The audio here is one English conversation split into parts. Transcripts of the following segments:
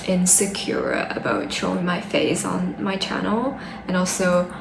insecure about showing my face on my channel, and also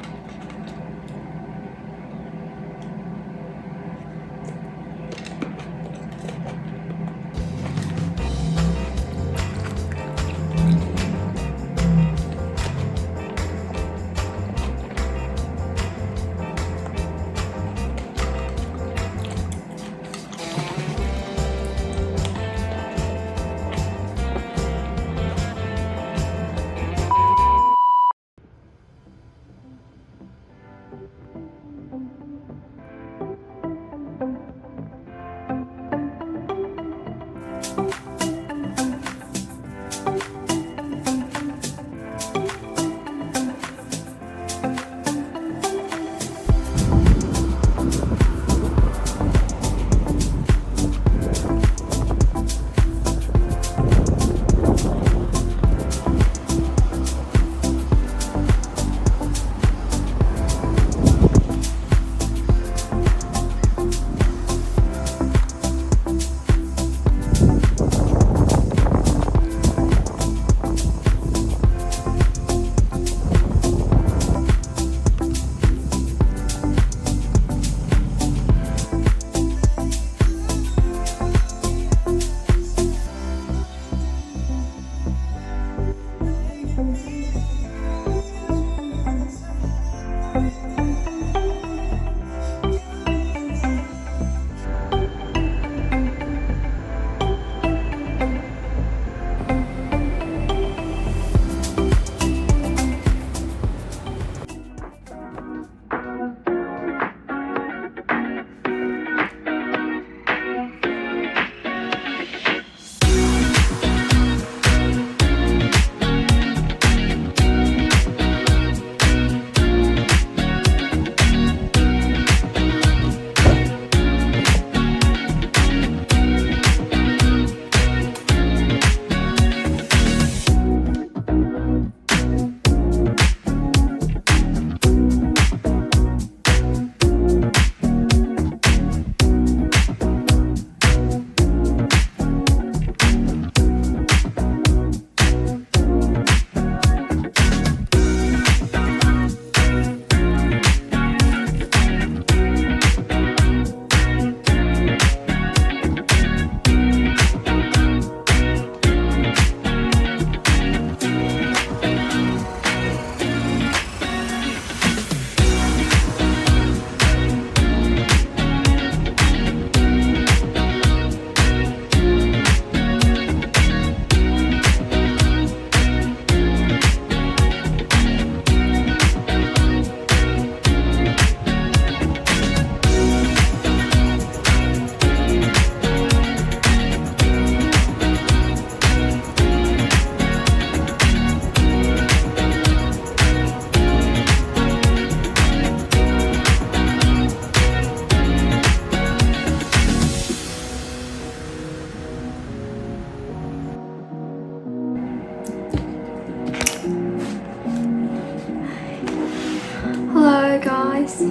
hello guys.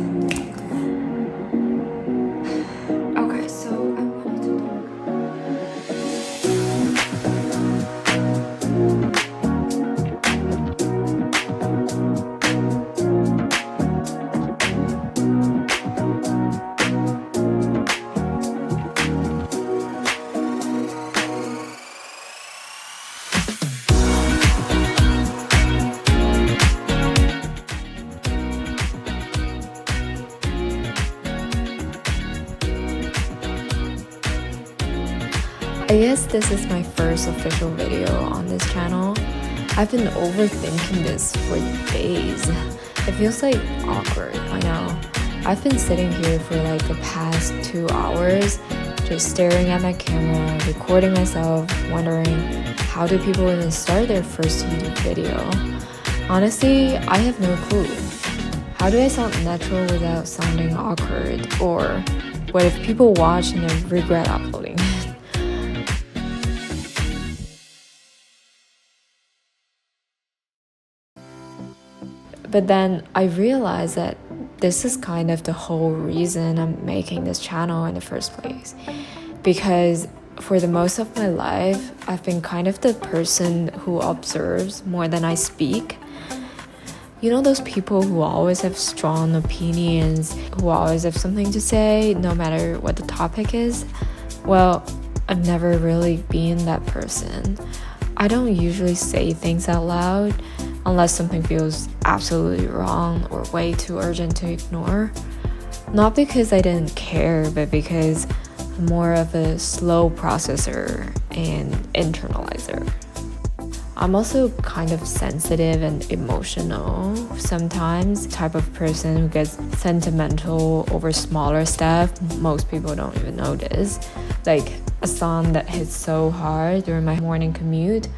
Okay, so I wanted to talk. I guess this is my first official video on this channel. I've been overthinking this for days. It feels like awkward, I know. I've been sitting here for like the past 2 hours, just staring at my camera, recording myself, wondering how do people even start their first YouTube video? Honestly, I have no clue. How do I sound natural without sounding awkward? Or what if people watch and then regret uploading? But then I realized that this is kind of the whole reason I'm making this channel in the first place. Because for the most of my life, I've been kind of the person who observes more than I speak. You know those people who always have strong opinions, who always have something to say, no matter what the topic is? Well, I've never really been that person. I don't usually say things out loud unless something feels absolutely wrong or way too urgent to ignore. Not because I didn't care, but because I'm more of a slow processor and internalizer. I'm also kind of sensitive and emotional sometimes, type of person who gets sentimental over smaller stuff most people don't even notice, like a song that hits so hard during my morning commute,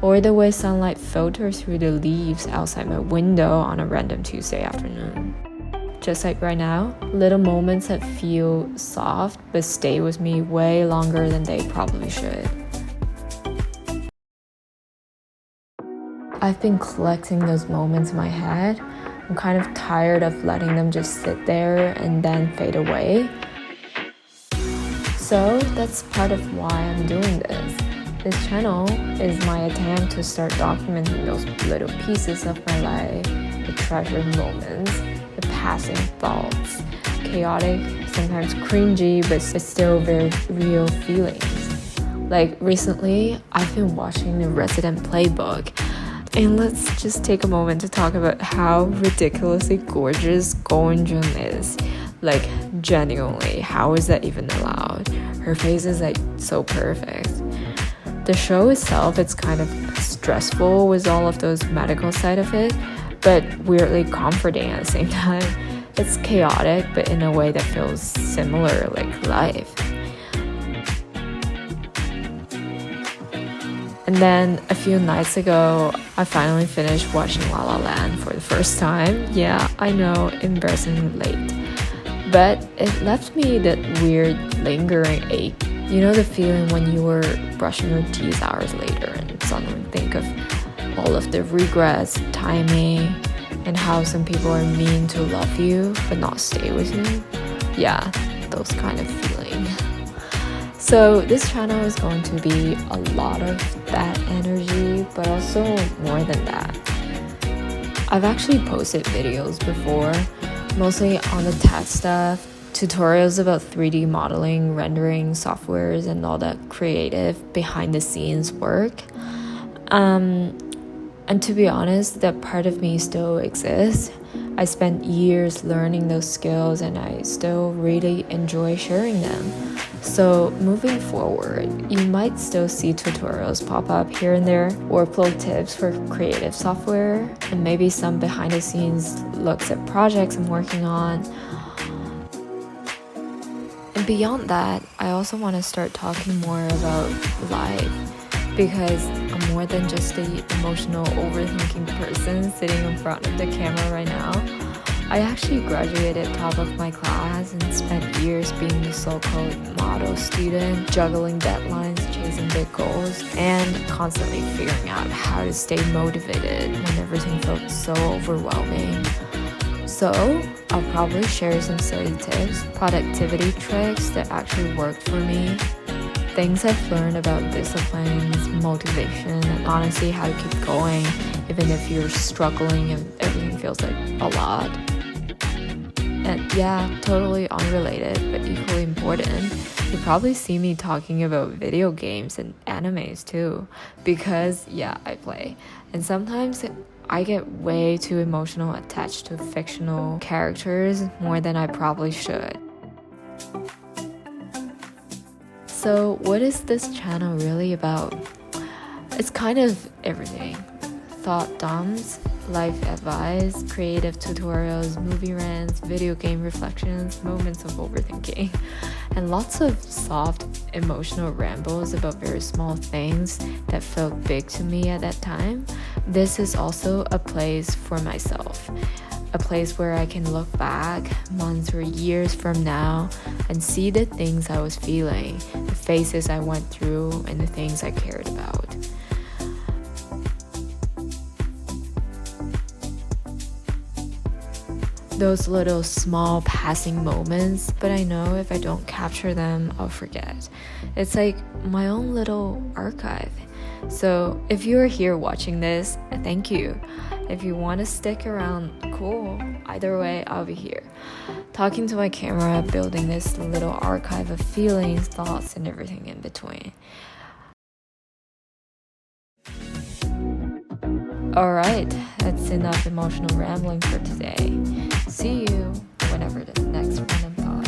or the way sunlight filters through the leaves outside my window on a random Tuesday afternoon. Just like right now, little moments that feel soft but stay with me way longer than they probably should. I've been collecting those moments in my head. I'm kind of tired of letting them just sit there and then fade away. So that's part of why I'm doing this. This channel is my attempt to start documenting those little pieces of my life, the treasured moments, the passing thoughts, chaotic, sometimes cringy, but still very real feelings. Like recently, I've been watching The Resident Playbook. And let's just take a moment to talk about how ridiculously gorgeous Go Eun-jun is. Like, genuinely, how is that even allowed? Her face is like so perfect. The show itself, it's kind of stressful with all of those medical side of it, but weirdly comforting at the same time. It's chaotic, but in a way that feels similar, like life. And then a few nights ago, I finally finished watching La La Land for the first time. Yeah, I know, embarrassingly late. But it left me that weird lingering ache. You know the feeling when you were brushing your teeth hours later and suddenly think of all of the regrets, timing, and how some people are mean to love you but not stay with you? Yeah, those kind of feeling. So this channel is going to be a lot of that energy, but also more than that. I've actually posted videos before, mostly on the tech stuff, tutorials about 3D modeling, rendering softwares, and all that creative behind the scenes work. And to be honest, that part of me still exists. I spent years learning those skills and I still really enjoy sharing them. So moving forward, you might still see tutorials pop up here and there, or pro tips for creative software, and maybe some behind the scenes looks at projects I'm working on. And beyond that, I also want to start talking more about life, because I'm more than just the emotional overthinking person sitting in front of the camera right now. I actually graduated top of my class and spent years being the so-called model student, juggling deadlines, chasing big goals, and constantly figuring out how to stay motivated when everything felt so overwhelming. So I'll probably share some silly tips, productivity tricks that actually worked for me, things I've learned about disciplines, motivation, and honestly how to keep going even if you're struggling and everything feels like a lot. And yeah, totally unrelated but equally important, you probably see me talking about video games and animes too, because yeah, I play. And sometimes I get way too emotional attached to fictional characters more than I probably should. So what is this channel really about? It's kind of everything. Thought dumps, life advice, creative tutorials, movie rants, video game reflections, moments of overthinking, and lots of soft emotional rambles about very small things that felt big to me at that time. This is also a place for myself. A place where I can look back months or years from now and see the things I was feeling, the phases I went through, and the things I cared about. those little small passing moments, but I know if I don't capture them, I'll forget. It's like my own little archive. So if you're here watching this, thank you. If you want to stick around, cool. Either way, I'll be here. Talking to my camera, building this little archive of feelings, thoughts, and everything in between. Alright, that's enough emotional rambling for today. See you whenever the next random thought